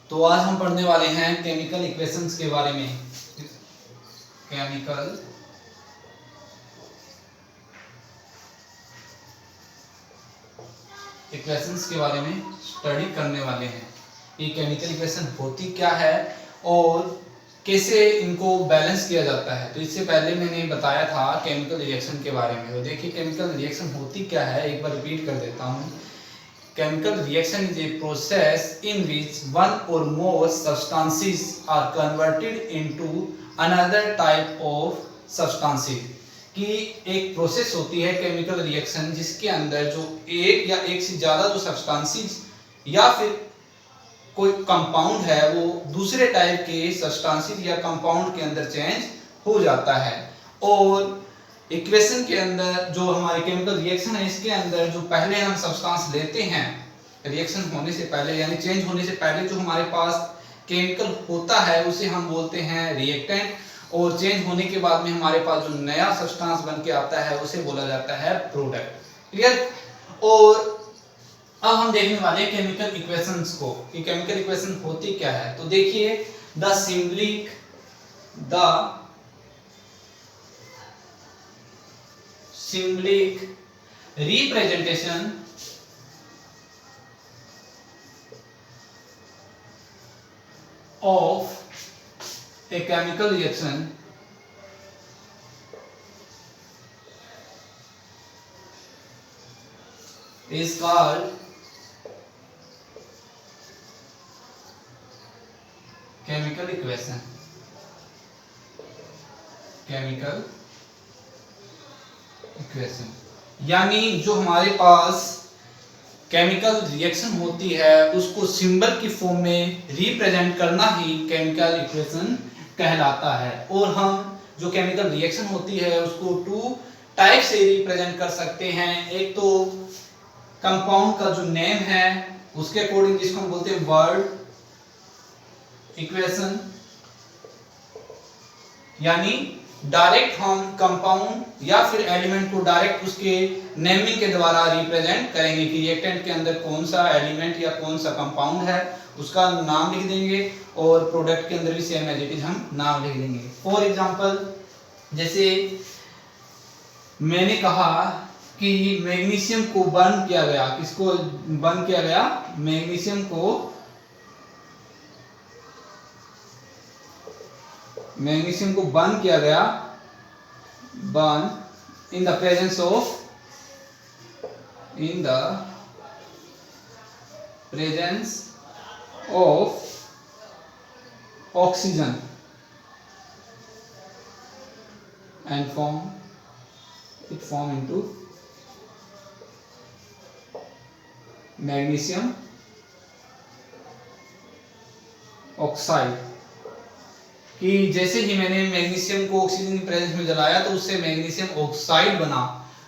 तो आज हम पढ़ने वाले हैं केमिकल इक्वेशंस के बारे में। केमिकल इक्वेशंस के बारे में स्टडी करने वाले हैं। ये केमिकल इक्वेशन होती क्या है और कैसे इनको बैलेंस किया जाता है। तो इससे पहले मैंने बताया था केमिकल रिएक्शन के बारे में। तो देखिए केमिकल रिएक्शन होती क्या है, एक बार रिपीट कर देता हूँ। Chemical reaction is a process in which one or more substances are converted into another type of substances। कि एक प्रोसेस होती है केमिकल रिएक्शन जिसके अंदर जो एक या एक से ज़्यादा जो सब्सटेंसेस या फिर कोई कंपाउंड है वो दूसरे टाइप के सब्सटेंसेस या कंपाउंड के अंदर चेंज हो जाता है। और इक्वेशन के अंदर जो हमारे केमिकल रिएक्शन है इसके अंदर जो पहले हम सब्सटेंस लेते हैं रिएक्शन होने से पहले यानी चेंज होने से पहले जो हमारे पास केमिकल होता है उसे हम बोलते हैं रिएक्टेंट, और चेंज होने के बाद में हमारे पास जो नया सब्सटेंस बन के आता है उसे बोला जाता है प्रोडक्ट। क्लियर। और अब हम देखने वाले हैं केमिकल इक्वेशंस को कि केमिकल इक्वेशन होती क्या है। तो देखिए the symbolic representation of a chemical reaction is called chemical equation। chemical equation यानी जो हमारे पास केमिकल रिएक्शन होती है उसको सिंबल की फॉर्म में रिप्रेजेंट करना ही केमिकल इक्वेशन कहलाता है। और हम जो केमिकल रिएक्शन होती है उसको टू टाइप से रिप्रेजेंट कर सकते हैं। एक तो कंपाउंड का जो नेम है उसके अकॉर्डिंग जिसको हम बोलते हैं वर्ड इक्वेशन, यानी डायरेक्ट हम कंपाउंड या फिर एलिमेंट को डायरेक्ट उसके नेमिंग के द्वारा रिप्रेजेंट करेंगे कि रिएक्टेंट के अंदर कौन सा एलिमेंट या कौन सा कंपाउंड है उसका नाम लिख देंगे, और प्रोडक्ट के अंदर भी सेम एज इट इज हम नाम लिख देंगे। फॉर एग्जांपल जैसे मैंने कहा कि मैग्नीशियम को बर्न किया गया, किसको बर्न किया गया, मैग्नीशियम को बर्न किया गया, burn in the presence of oxygen and form into magnesium oxide. कि जैसे ही मैंने मैग्नीशियम को ऑक्सीजन की प्रेजेंस में जलाया तो उससे मैग्नीशियम ऑक्साइड बना।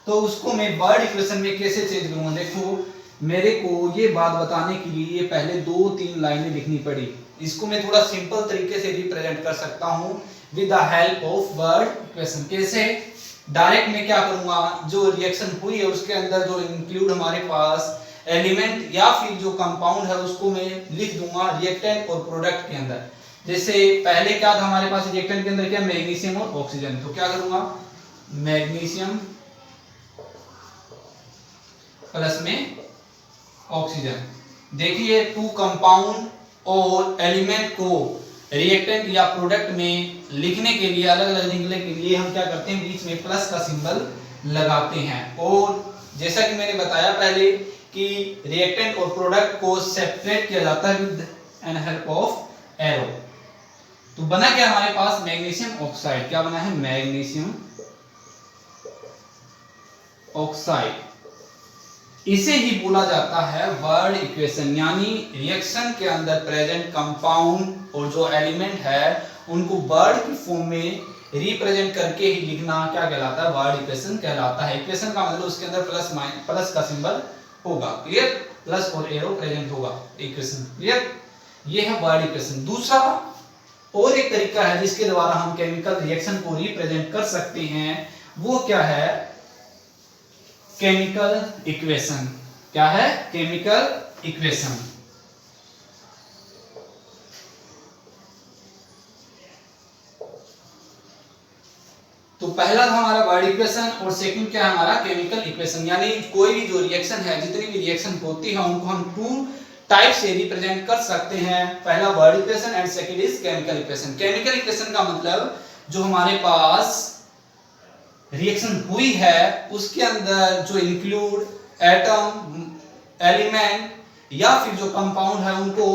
तो उसको मैं वर्ड इक्वेशन में कैसे चेंज करूंगा, देखो मेरे को ये बात बताने के लिए पहले 2-3 लाइनें लिखनी पड़ी। इसको मैं थोड़ा सिंपल तरीके से रिप्रेजेंट कर सकता हूं with the help of word equation. कैसे, डायरेक्ट मैं क्या करूंगा, जो रिएक्शन हुई है उसके अंदर जो इंक्लूड हमारे पास एलिमेंट या फिर जो कंपाउंड है उसको मैं लिख दूंगा रिएक्टेंट और प्रोडक्ट के अंदर। जैसे पहले क्या था हमारे पास रिएक्टेंट के अंदर, क्या, मैग्नीशियम और ऑक्सीजन। तो क्या करूंगा, मैग्नीशियम प्लस में ऑक्सीजन। देखिए टू कंपाउंड और एलिमेंट को रिएक्टेंट या प्रोडक्ट में लिखने के लिए, अलग अलग लिखने के लिए हम क्या करते हैं, बीच में प्लस का सिंबल लगाते हैं। और जैसा कि मैंने बताया पहले कि रिएक्टेंट और प्रोडक्ट को सेपरेट किया जाता है with an help of arrow. तो बना क्या हमारे पास, मैग्नीशियम ऑक्साइड। क्या बना है, मैग्नीशियम ऑक्साइड। इसे ही बोला जाता है वर्ड इक्वेशन, यानी रिएक्शन के अंदर प्रेजेंट कंपाउंड और जो एलिमेंट है उनको वर्ड की फॉर्म में रिप्रेजेंट करके ही लिखना क्या कहलाता है, वर्ड इक्वेशन कहलाता है। इक्वेशन का मतलब उसके अंदर प्लस का सिंबल होगा। क्लियर, प्लस और एरो प्रेजेंट होगा इक्वेशन। क्लियर, ये है वर्ड इक्वेशन। दूसरा और एक तरीका है जिसके द्वारा हम केमिकल रिएक्शन को रिप्रेजेंट कर सकते हैं, वो क्या है, केमिकल इक्वेशन। क्या है, केमिकल इक्वेशन। तो पहला था हमारा वर्ड इक्वेशन और सेकंड क्या है हमारा केमिकल इक्वेशन, यानी कोई भी जो रिएक्शन है, जितनी भी रिएक्शन होती है उनको हम टू टाइप से रिप्रेजेंट कर सकते हैं। पहला word equation and second is chemical equation. Chemical equation का मतलब जो हमारे पास रिएक्शन हुई है उसके अंदर जो इंक्लूड एटम, एलिमेंट या फिर जो कंपाउंड है उनको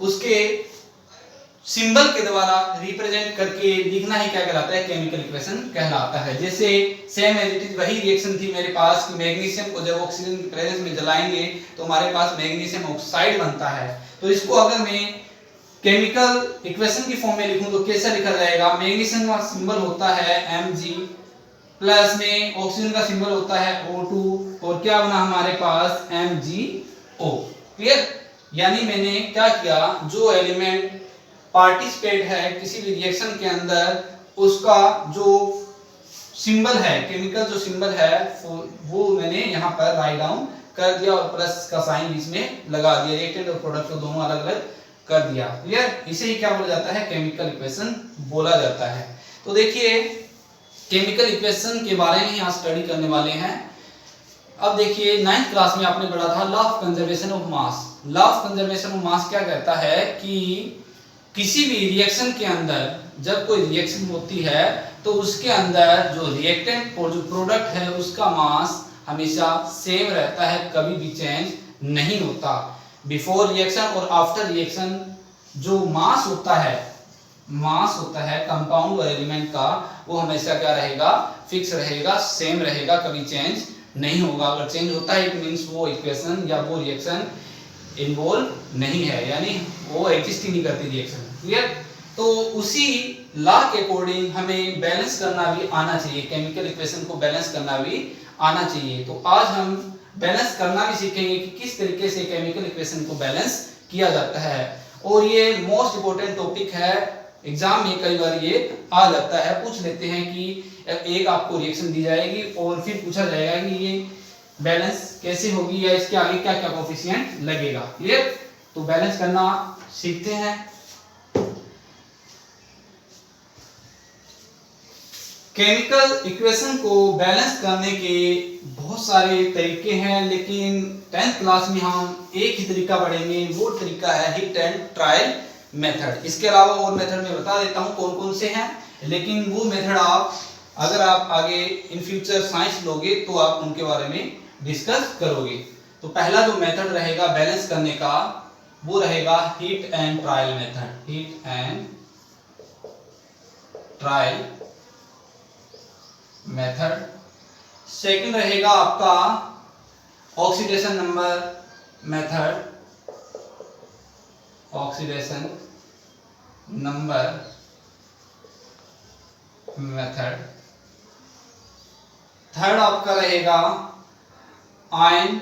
उसके सिंबल के द्वारा रिप्रेजेंट करके लिखना ही क्या कहलाता है, केमिकल इक्वेशन कहलाता है। जैसे सेम एज इट इज वही रिएक्शन थी मेरे पास कि मैग्नीशियम को जब ऑक्सीजन की प्रेजेंस में जलाएंगे तो हमारे पास मैग्नीशियम ऑक्साइड बनता है। तो इसको अगर मैं केमिकल इक्वेशन की फॉर्म में लिखूं तो कैसा लिखा जाएगा, मैग्नीशियम का सिंबल होता है Mg, प्लस में ऑक्सीजन का सिंबल होता है O2 और क्या बना हमारे पास MgO। क्लियर? यानी मैंने क्या किया, जो एलिमेंट पार्टिसिपेट है किसी भी रिएक्शन के अंदर उसका जो सिंबल है, केमिकल जो सिंबल है वो मैंने यहाँ पर राइट डाउन कर दिया और प्लस का साइन बीच में लगा दिया, रिएक्टेंट और प्रोडक्ट को दोनों अलग अलग कर दिया। क्लियर? इसे ही क्या बोला जाता है, केमिकल इक्वेशन बोला जाता है। तो देखिए केमिकल इक्वेशन के बारे में ही आज स्टडी करने वाले हैं। अब देखिए 9th क्लास में आपने पढ़ा था law of conservation of mass. Law of conservation of mass क्या कहता है कि किसी भी रिएक्शन के अंदर जब कोई रिएक्शन होती है तो उसके अंदर जो रिएक्टेंट और जो प्रोडक्ट है उसका मास हमेशा सेम रहता है, कभी भी चेंज नहीं होता। बिफोर रिएक्शन और आफ्टर रिएक्शन जो मास होता है कंपाउंड और एलिमेंट का, वो हमेशा क्या रहेगा, फिक्स रहेगा, सेम रहेगा, कभी चेंज नहीं होगा। अगर चेंज होता है इट मींस वो इक्वेशन या वो रिएक्शन इन्वॉल्व नहीं है, यानी वो एग्जिस्ट ही नहीं करती रिएक्शन। क्लियर? तो उसी लॉ के अकॉर्डिंग हमें बैलेंस करना भी आना चाहिए, केमिकल इक्वेशन को बैलेंस करना भी आना चाहिए। तो आज हम बैलेंस करना भी सीखेंगे कि किस तरीके से केमिकल इक्वेशन को बैलेंस किया जाता है। और ये मोस्ट इंपोर्टेंट टॉपिक है, एग्जाम में कई बार ये आ जाता है। पूछ लेते हैं कि एक आपको रिएक्शन दी जाएगी और फिर पूछा जाएगा कि ये बैलेंस कैसे होगी या इसके आगे क्या क्या कोफिशिएंट लगेगा। क्लियर? तो बैलेंस करना सीखते हैं। केमिकल इक्वेशन को बैलेंस करने के बहुत सारे तरीके हैं, लेकिन 10th क्लास में हम एक ही तरीका पढ़ेंगे, वो तरीका है हिट एंड ट्रायल मेथड। इसके अलावा और मेथड मैं बता देता हूँ कौन कौन से हैं, लेकिन वो मेथड अगर आप आगे इन फ्यूचर साइंस लोगे तो आप उनके बारे में डिस्कस करोगे। तो पहला जो मेथड रहेगा बैलेंस करने का वो रहेगा hit and trial method, hit and trial method. Second रहेगा आपका oxidation number method, oxidation number method. Third आपका रहेगा आयन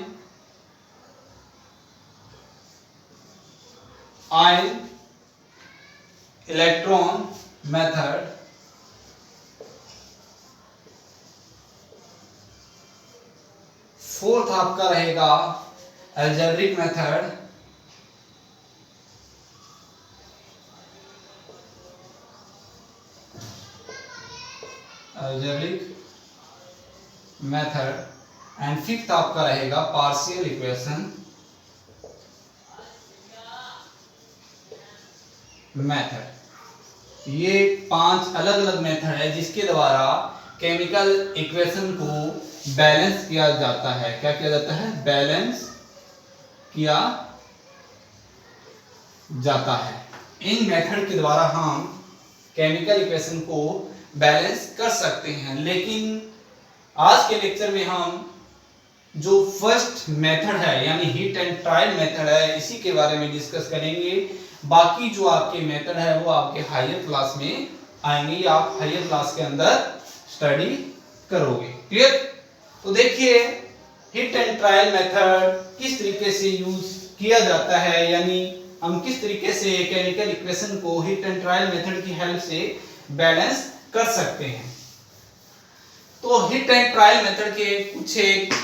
इलेक्ट्रॉन मेथड। फोर्थ आपका रहेगा algebraic method. Algebraic method and fifth आपका रहेगा पार्शियल इक्वेशन मेथड। ये 5 अलग अलग मेथड है जिसके द्वारा केमिकल इक्वेशन को बैलेंस किया जाता है। क्या किया जाता है? बैलेंस किया जाता है। इन मेथड के द्वारा हम केमिकल इक्वेशन को बैलेंस कर सकते हैं। लेकिन आज के लेक्चर में हम जो फर्स्ट मेथड है यानी हिट एंड ट्रायल मेथड है इसी के बारे में डिस्कस करेंगे। बाकी जो आपके मेथड है वो आपके हायर क्लास में आएंगे या आप हायर क्लास के अंदर स्टडी करोगे। क्लियर? तो देखिए हिट एंड ट्रायल मेथड किस तरीके से यूज किया जाता है, यानी हम किस तरीके से केमिकल इक्वेशन को हिट एंड ट्रायल मेथड की हेल्प से बैलेंस कर सकते हैं। तो हिट एंड ट्रायल मेथड के कुछ एक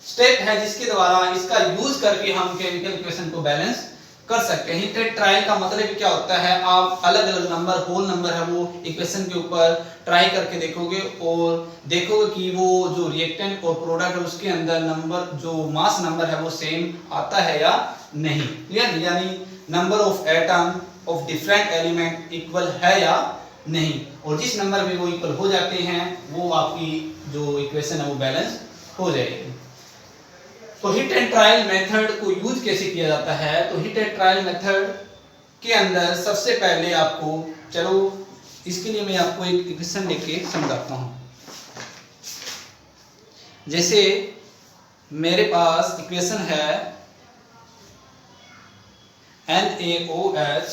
स्टेप है जिसके द्वारा इसका यूज करके हम केमिकल इक्वेशन को बैलेंस कर सकते हैं। हिट एंड ट्रायल का मतलब क्या होता है, आप अलग अलग नंबर, होल नंबर है वो इक्वेशन के ऊपर ट्राई करके देखोगे और देखोगे कि वो जो रिएक्टेंट और प्रोडक्ट है उसके अंदर नंबर, जो मास नंबर है वो सेम आता है या नहीं। क्लियर, यानी number of atom of different element equal है या नहीं, और जिस नंबर में वो इक्वल हो जाते हैं वो आपकी जो इक्वेशन है वो बैलेंस हो जाएगी। तो हिट एंड ट्रायल मेथड को यूज कैसे किया जाता है, तो हिट एंड ट्रायल मेथड के अंदर सबसे पहले आपको, चलो इसके लिए मैं आपको एक इक्वेशन लेके समझाता हूं। जैसे मेरे पास इक्वेशन है NaOH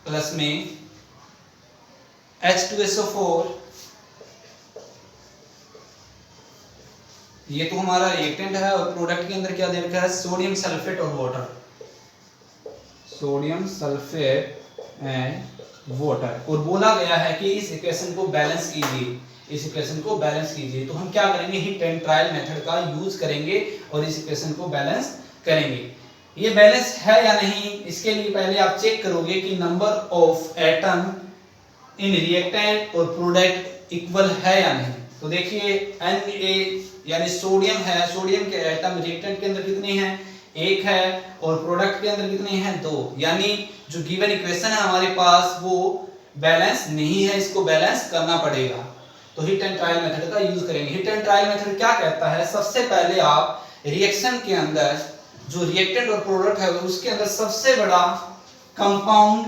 प्लस में H2SO4, ये तो हमारा रिएक्टेंट है, और प्रोडक्ट के अंदर क्या दे रखा है, सोडियम सल्फेट और water, sodium sulphate and water, और बोला गया है कि इस इक्वेशन को बैलेंस कीजिए, इस इक्वेशन को बैलेंस कीजिए। तो हम क्या करेंगे, हिट एंड ट्रायल मेथड का यूज करेंगे और इस इक्वेशन को बैलेंस करेंगे। ये बैलेंस है या नहीं, इसके लिए पहले आप चेक करोगे कि number of atom in reactant और प्रोडक्ट इक्वल है या नहीं। तो देखिए Na यानी सोडियम है, सोडियम के एटम रिएक्टेंट के अंदर कितने हैं, 1 है, और प्रोडक्ट के अंदर कितने हैं, 2, यानी जो गिवन इक्वेशन है हमारे पास वो बैलेंस नहीं है, इसको बैलेंस करना पड़ेगा। तो हिट एंड ट्रायल मेथड का यूज करेंगे। हिट एंड ट्रायल मेथड क्या कहता है, सबसे पहले आप रिएक्शन के अंदर जो रिएक्टेंट और प्रोडक्ट है उसके अंदर सबसे बड़ा कंपाउंड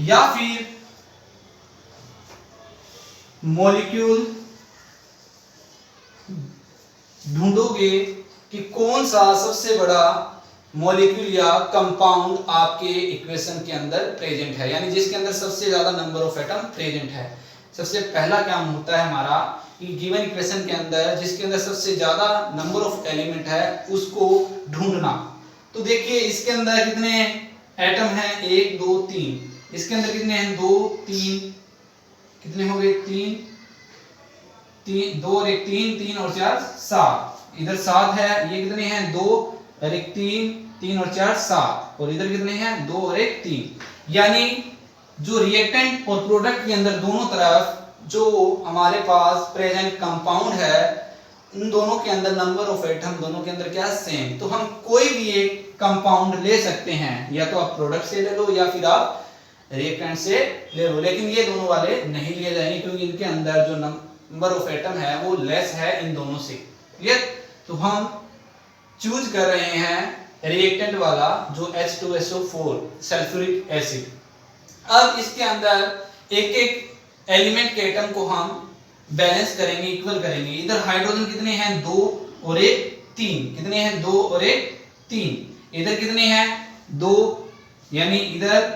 या फिर मॉलिक्यूल ढूंढोगे कि कौन सा सबसे बड़ा मॉलिक्यूल या कंपाउंड आपके इक्वेशन के अंदर प्रेजेंट है, यानी जिसके अंदर सबसे ज्यादा नंबर ऑफ एटम प्रेजेंट है। सबसे पहला काम होता है हमारा कि गिवन इक्वेशन के अंदर जिसके अंदर सबसे ज्यादा नंबर ऑफ एलिमेंट है उसको ढूंढना। तो देखिए इसके अंदर कितने एटम हैं, 1 2 3, इसके अंदर कितने हैं, 2 3, कितने हो गए, 3 3, 2 और 1 3, 3 और 4 7, इधर 7 है, ये कितने हैं, 2 और 1 3, 3 और 4 7, और इधर कितने हैं, 2 और 1 3। यानी जो रिएक्टेंट और प्रोडक्ट के अंदर दोनों तरफ जो हमारे पास प्रेजेंट कंपाउंड है उन दोनों के अंदर नंबर ऑफ एटम दोनों के अंदर क्या सेम। तो हम कोई भी एक कंपाउंड ले सकते हैं, या तो आप प्रोडक्ट से ले लो या फिर आप रिएक्टेंट से ले लो, लेकिन ये दोनों वाले नहीं लिए जाएंगे क्योंकि इनके अंदर जो नंबर ऑफ एटम है वो लेस है इन दोनों से। क्लियर, तो हम चूज कर रहे हैं रिएक्टेंट वाला जो H2SO4 सल्फ्यूरिक एसिड। अब इसके अंदर एक एक एलिमेंट के एटम को हम बैलेंस करेंगे, इक्वल करेंगे। इधर हाइड्रोजन कितने हैं, 2 और 1 3, कितने हैं, 2 और 1 3, इधर कितने हैं, 2, यानी इधर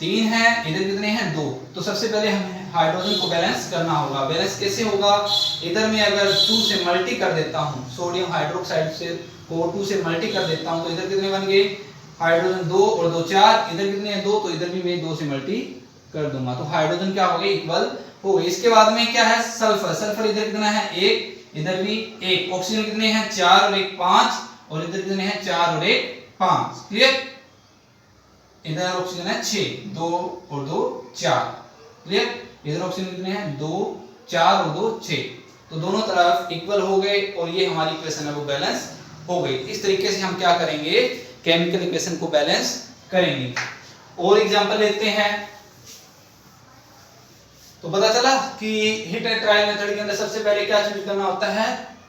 3 है, इधर कितने हैं, 2। तो सबसे पहले हमें हाइड्रोजन को बैलेंस करना होगा। बैलेंस कैसे होगा, इधर मैं अगर 2 से मल्टी कर देता हूं, सोडियम हाइड्रोक्साइड से को 2 से मल्टी कर देता हूं, तो इधर कितने बन गए, हाइड्रोजन 2 और 2 4, इधर कितने हैं, 2, तो इधर भी मैं 2 से मल्टी कर दूंगा, तो हाइड्रोजन क्या हो गए, इक्वल हो गए। इसके बाद में क्या है, सल्फर। सल्फर इधर कितना है, 1, इधर भी 1। ऑक्सीजन कितने हैं, 4 और 1 5, और इधर कितने हैं, 4 और 1 5। क्लियर, इधर ऑक्सीजन है 6, 2 और 2 4। क्लियर, इधर ऑक्सीजन कितने हैं, 2 4 और 2 6, तो दोनों तरफ इक्वल हो गए और ये हमारी इक्वेशन है वो बैलेंस हो गई। इस तरीके से हम क्या करेंगे, केमिकल इक्वेशन को बैलेंस करेंगे। और एग्जांपल लेते हैं, तो पता चला कि हिट एंड ट्रायल मेथड के अंदर सबसे पहले क्या चूज करना होता है,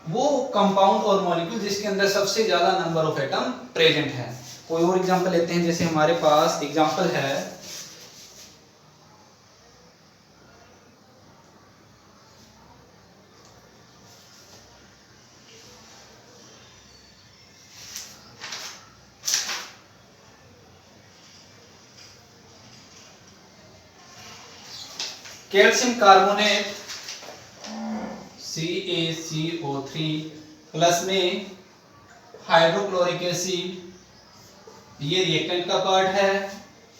वो कंपाउंड और मॉलिक्यूल जिसके अंदर सबसे ज्यादा नंबर ऑफ एटम प्रेजेंट है। कोई और एग्जांपल लेते हैं, जैसे हमारे पास एग्जांपल है कैल्शियम कार्बोनेट CaCO3 प्लस में हाइड्रोक्लोरिक एसिड, ये रिएक्टेंट का पार्ट है,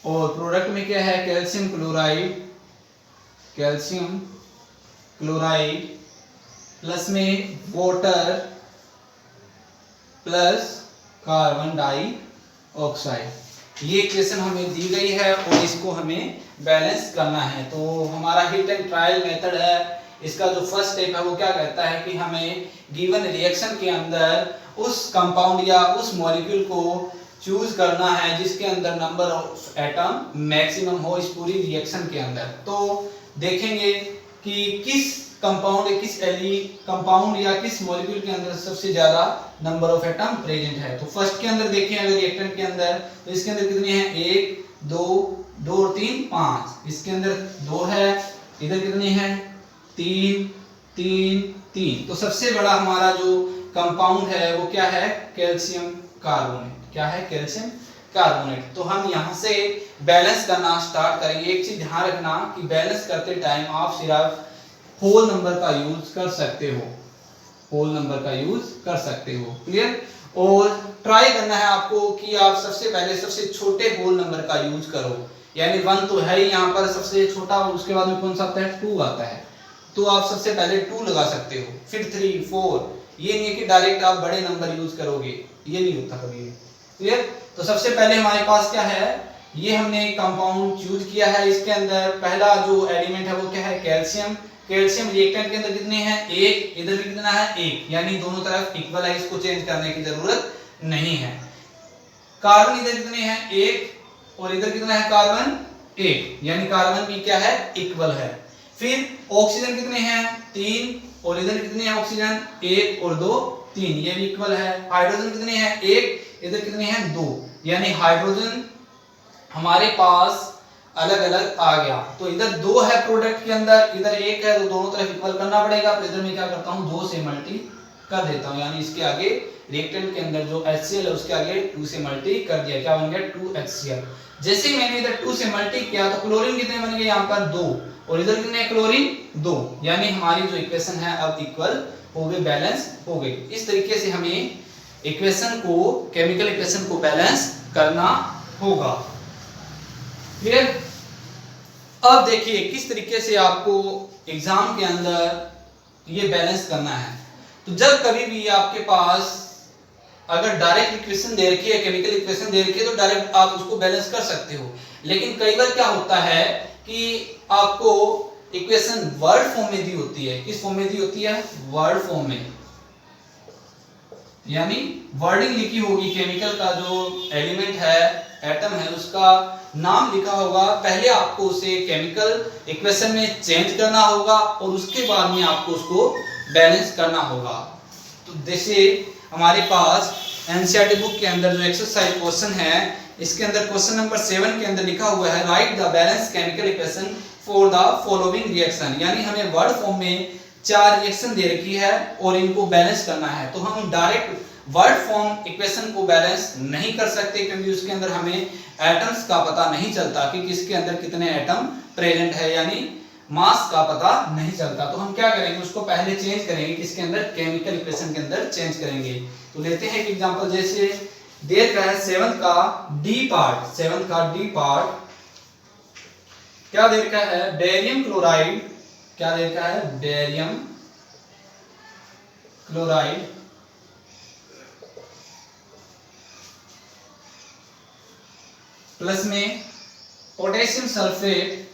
और प्रोडक्ट में क्या है, calcium chloride, calcium chloride plus में वाटर प्लस कार्बन डाइऑक्साइड। ये इक्वेशन हमें दी गई है और इसको हमें बैलेंस करना है। तो हमारा हिट एंड ट्रायल मेथड है, इसका जो फर्स्ट स्टेप है वो क्या कहता है कि हमें गिवन रिएक्शन के अंदर उस कंपाउंड या उस मॉलिक्यूल को चूज करना है जिसके अंदर नंबर ऑफ एटम मैक्सिमम हो इस पूरी रिएक्शन के अंदर। तो देखेंगे कि किस कंपाउंड या किस मॉलिक्यूल के अंदर सबसे ज्यादा नंबर ऑफ एटम प्रेजेंट है। तो फर्स्ट के अंदर देखें अगर रिएक्टेंट के अंदर, तो इसके अंदर कितने हैं, 1 2 और 3 5, इसके अंदर 2 है, इधर कितने हैं 3 3 3। तो सबसे बड़ा हमारा जो कंपाउंड है वो क्या है, कैल्शियम कार्बोनेट। क्या है, कैल्शियम कार्बोनेट। तो हम यहाँ से बैलेंस करना स्टार्ट करेंगे। एक चीज ध्यान रखना कि बैलेंस करते टाइम आप सिर्फ होल नंबर का यूज कर सकते हो, होल नंबर का यूज कर सकते हो, क्लियर। और ट्राई करना है आपको कि आप सबसे पहले सबसे छोटे होल नंबर का यूज करो, यानी 1 तो है ही यहाँ पर सबसे छोटा, उसके बाद में कौन सा आता है, 2 आता है। तो आप सबसे पहले 2 लगा सकते हो, फिर 3 4। ये नहीं है कि डायरेक्ट आप बड़े नंबर यूज करोगे, ये नहीं होता कभी, क्लियर। तो सबसे पहले हमारे पास क्या है, ये हमने कंपाउंड चूज किया है। इसके अंदर पहला जो एलिमेंट है वो क्या है, कैल्शियम। कैल्शियम रिएक्टेंट के अंदर कितने हैं, 1, इधर भी कितना है 1, यानी दोनों तरफ इक्वल है, इसको चेंज करने की जरूरत नहीं है। कार्बन इधर कितने हैं, 1 और इधर कितना है कार्बन 1, यानी कार्बन भी क्या है, इक्वल है। फिर ऑक्सीजन कितने हैं, 3 और इधर कितने हैं ऑक्सीजन, 1 और 2 3, ये भी इक्वल है। हाइड्रोजन कितने हैं, 1, इधर कितने हैं 2, यानी हाइड्रोजन हमारे पास अलग अलग आ गया। तो इधर 2 है प्रोडक्ट के अंदर, इधर 1 है, तो दोनों तरफ इक्वल करना पड़ेगा। तो इधर मैं क्या करता हूँ, 2 से मल्टी कर देता हूँ, यानी इसके आगे रिएक्टेंट के अंदर जो HCl है उसके आगे 2 से मल्टी कर दिया, क्या बन गया 2HCl। जैसे ही मैंने इधर 2 से मल्टी किया तो क्लोरीन कितने बन गए यहाँ पर 2, और इधर कितने क्लोरीन 2, यानी हमारी जो इक्वेशन है अब इक्वल हो गई, बैलेंस हो गई। इस तरीके से हमें इक्वेशन को, केमिकल इक्वेशन को बैलेंस करना होगा, क्लियर। अब देखिए किस तरीके से आपको एग्जाम के अंदर ये बैलेंस करना है। तो जब कभी भी आपके पास अगर डायरेक्ट इक्वेशन दे रखी है, केमिकल इक्वेशन दे रखी है, तो डायरेक्ट आप उसको बैलेंस कर सकते हो। लेकिन कई बार क्या होता है कि आपको इक्वेशन वर्ड फॉर्म में दी होती है। किस फॉर्म में दी होती है, वर्ड फॉर्म में, यानी वर्डिंग लिखी होगी, केमिकल का जो एलिमेंट है, एटम है, उसका नाम लिखा होगा। पहले आपको उसे केमिकल इक्वेशन में चेंज करना होगा और उसके बाद में आपको उसको बैलेंस करना होगा। तो जैसे हमारे पास एनसीईआरटी बुक के अंदर जो एक्सरसाइज क्वेश्चन है, इसके अंदर क्वेश्चन नंबर 7 के अंदर लिखा हुआ है, right the balance chemical equation for the following reaction. यानी हमें वर्ड फॉर्म में 4 रिएक्शन दे रखी है और इनको बैलेंस करना है। तो हम डायरेक्ट वर्ड फॉर्म इक्वेशन को बैलेंस नहीं कर सकते, क्योंकि उसके अंदर हमें एटम्स का पता नहीं चलता कि किसके अंदर कितने एटम प्रेजेंट है, यानी मास का पता नहीं चलता। तो हम क्या करेंगे, उसको पहले चेंज करेंगे, किसके अंदर, केमिकल इक्वेशन के अंदर चेंज करेंगे। तो लेते हैं एक एग्जांपल, जैसे दे रखा है 7th का डी पार्ट, क्या दे रखा है, बेरियम क्लोराइड। क्या दे रखा है, बेरियम क्लोराइड प्लस में पोटेशियम सल्फेट,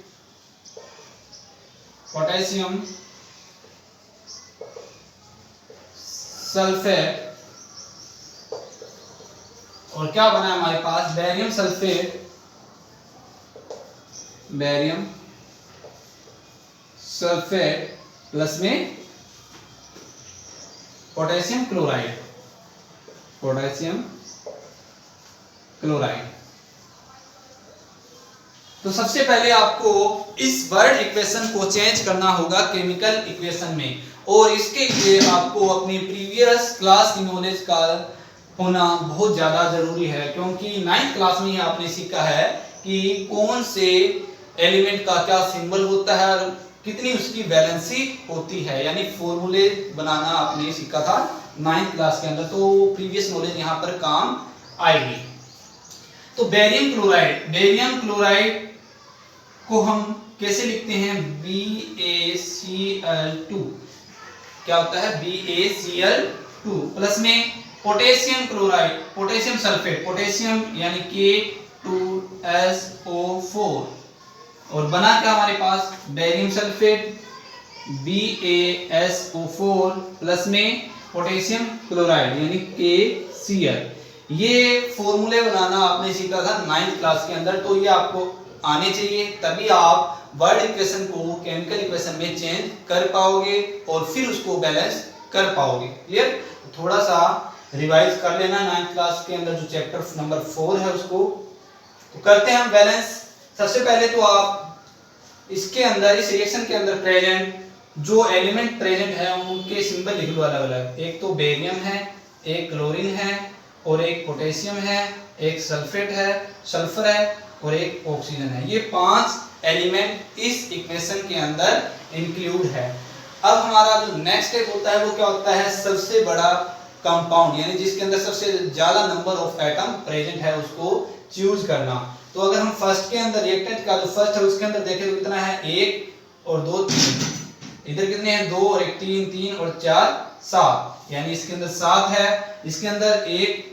और क्या बना है हमारे पास, बेरियम सल्फेट प्लस में पोटेशियम क्लोराइड। तो सबसे पहले आपको इस वर्ड इक्वेशन को चेंज करना होगा केमिकल इक्वेशन में, और इसके लिए आपको अपनी प्रीवियस क्लास की नॉलेज का होना बहुत ज़्यादा जरूरी है, क्योंकि 9th क्लास में ही आपने सीखा है कि कौन से एलिमेंट का क्या सिंबल होता है और कितनी उसकी वैलेंसी होती है, यानी फॉर्मूले बनाना आपने सीखा था 9th क्लास के अंदर। तो प्रीवियस नॉलेज यहाँ पर काम आएगी। तो बेरियम क्लोराइड को हम कैसे लिखते हैं, BaCl2, क्या होता है BaCl2 प्लस में potassium chloride, potassium sulphate, potassium यानी K2SO4, और बना क्या हमारे पास बेरियम सल्फेट BaSO4 प्लस में पोटेशियम क्लोराइड यानी KCl। ये फॉर्मूले बनाना आपने सीखा था 9th क्लास के अंदर, तो ये आपको आने चाहिए, तभी आप वर्ड इक्वेशन को केमिकल इक्वेशन में चेंज कर पाओगे और फिर उसको बैलेंस कर पाओगे। क्लियर? थोड़ा सा रिवाइज कर लेना 9th क्लास के अंदर जो चैप्टर नंबर 4 है उसको। तो करते हैं हम बैलेंस। सबसे पहले तो आप इसके अंदर, इस रिएक्शन के अंदर प्रेजेंट जो एलिमेंट प्रेजेंट है उनके सिंबल लिख लो अलग अलग। एक तो बेरियम है, एक क्लोरीन है, और एक पोटेशियम है, एक सल्फेट है, सल्फर है, और एक ऑक्सीजन है। ये 5 एलिमेंट इस इक्वेशन के अंदर इंक्लूड है। अब हमारा जो नेक्स्ट स्टेप होता है वो क्या होता है, सबसे बड़ा कंपाउंड यानी जिसके अंदर सबसे ज्यादा नंबर ऑफ एटम प्रेजेंट है उसको चूज करना। तो अगर हम फर्स्ट के अंदर रिएक्टेंट का जो फर्स्ट है उसके अंदर देखें तो कितना है, 1 और 2 3, इधर कितने हैं 2 और 1 3, 3 और 4 7, यानी इसके अंदर 7 है, इसके अंदर 1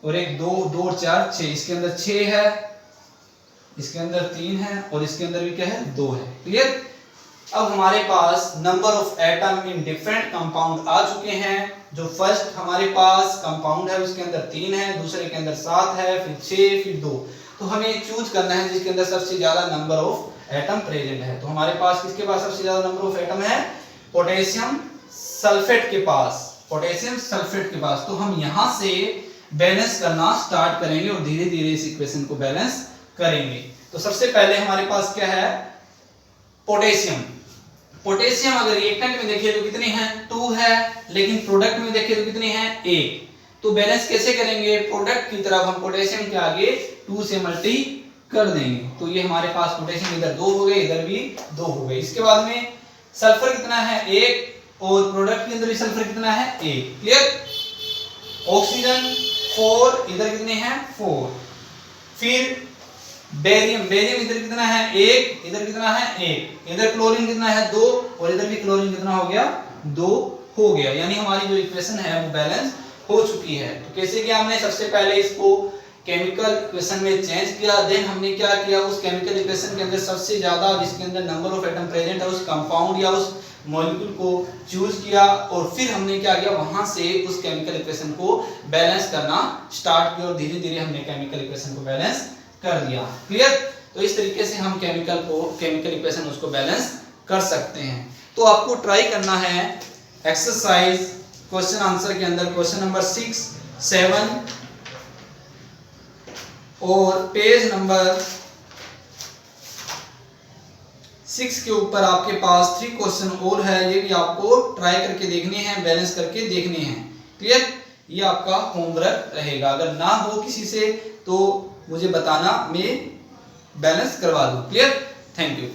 और 1 2 2 और 4 6, इसके अंदर 6 है, इसके अंदर 3 है, और इसके अंदर भी क्या है 2 है। क्लियर? अब हमारे पास number of atom in different compound आ चुके हैं। जो फर्स्ट हमारे पास कंपाउंड है उसके अंदर 3 है, दूसरे के अंदर 7 है, फिर 6, फिर 2। तो हमें चूज करना है जिसके अंदर सबसे ज्यादा नंबर ऑफ एटम प्रेजेंट है। तो हमारे पास किसके पास सबसे ज्यादा नंबर ऑफ एटम है, पोटेशियम सल्फेट के पास, पोटेशियम सल्फेट के पास। तो हम यहां से बैलेंस करना स्टार्ट करेंगे और धीरे धीरे इस इक्वेशन को बैलेंस करेंगे। तो सबसे पहले हमारे पास क्या है, पोटेशियम। पोटेशियम अगर रिएक्टेंट में देखिए तो कितने हैं, 2 है, लेकिन प्रोडक्ट में देखिए तो कितने हैं, 1। तो बैलेंस कैसे करेंगे, प्रोडक्ट की तरफ हम पोटेशियम के आगे 2 से मल्टी कर देंगे। तो ये हमारे पास पोटेशियम इधर 2 हो गए, इधर भी 2 हो गए। इसके बाद में सल्फर कितना है, 1, और प्रोडक्ट के अंदर भी सल्फर कितना है, 1। क्लियर? ऑक्सीजन 4, इधर कितने हैं 4। फिर बेरियम, बेरियम इधर कितना है 1, इधर कितना है 1, इधर क्लोरीन कितना है 2, और इधर भी क्लोरीन कितना हो गया 2 हो गया। यानी हमारी जो इक्वेशन है वो बैलेंस हो चुकी है। तो कैसे किया हमने, सबसे पहले इसको केमिकल इक्वेशन में चेंज किया, देन हमने क्या किया, उस केमिकल इक्वेशन के अंदर सबसे ज्यादा जिसके अंदर नंबर ऑफ एटम प्रेजेंट है उस कंपाउंड या उस मॉलिक्यूल को चूज किया, और फिर हमने क्या किया, वहां से उस केमिकल इक्वेशन को बैलेंस करना स्टार्ट किया, और धीरे धीरे हमने केमिकल इक्वेशन को बैलेंस कर दिया। क्लियर? तो इस तरीके से हम केमिकल इक्वेशन उसको बैलेंस कर सकते हैं। तो आपको ट्राई करना है एक्सरसाइज क्वेश्चन आंसर के अंदर क्वेश्चन नंबर 6, 7 और पेज नंबर 6 के ऊपर आपके पास 3 क्वेश्चन और है, ये भी आपको ट्राई करके देखने हैं, बैलेंस करके देखने हैं। क्लियर? ये आपका होमवर्क रहेगा। अगर ना हो किसी से तो मुझे बताना, मैं बैलेंस करवा दूं। क्लियर? Thank you.